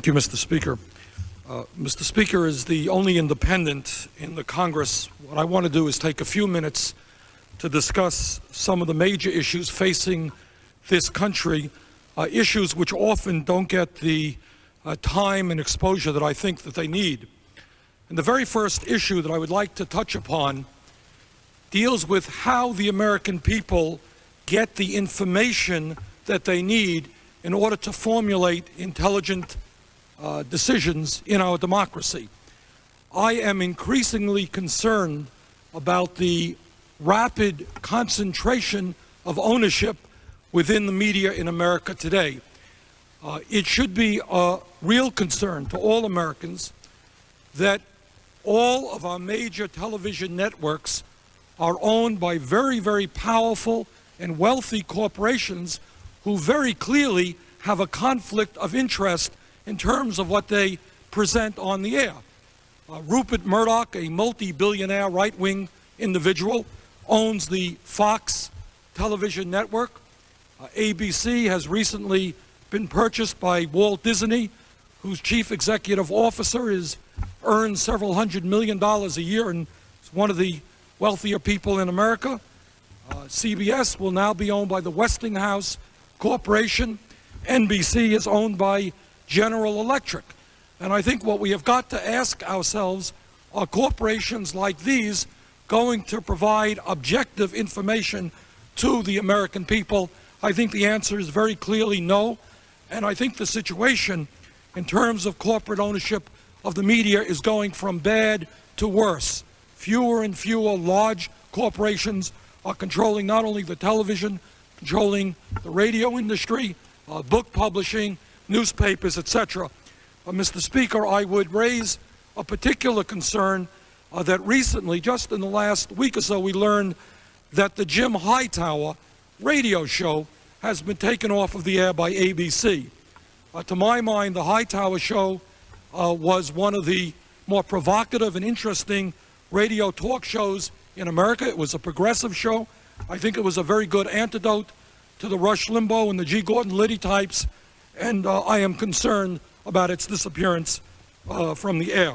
Thank you, Mr. Speaker. Mr. Speaker, as the only independent in the Congress, what I want to do is take a few minutes to discuss some of the major issues facing this country, issues which often don't get the time and exposure that I think that they need. And the very first issue that I would like to touch upon deals with how the American people get the information that they need in order to formulate intelligent decisions in our democracy. I am increasingly concerned about the rapid concentration of ownership within the media in America today. It should be a real concern to all Americans that all of our major television networks are owned by very, very powerful and wealthy corporations who very clearly have a conflict of interest in terms of what they present on the air. Rupert Murdoch, a multi-billionaire right-wing individual, owns the Fox television network. ABC has recently been purchased by Walt Disney, whose chief executive officer earns several $100 million a year and is one of the wealthier people in America. CBS will now be owned by the Westinghouse Corporation. NBC is owned by General Electric. And I think what we have got to ask ourselves, are corporations like these going to provide objective information to the American people? I think the answer is very clearly no. And I think the situation in terms of corporate ownership of the media is going from bad to worse. Fewer and fewer large corporations are controlling not only the television, controlling the radio industry, book publishing, newspapers, etc. Mr. Speaker, I would raise a particular concern that recently, just in the last week or so, we learned that the Jim Hightower radio show has been taken off of the air by ABC. To my mind, the Hightower show was one of the more provocative and interesting radio talk shows in America. It was a progressive show. I think it was a very good antidote to the Rush Limbaugh and the G. Gordon Liddy types, and I am concerned about its disappearance from the air.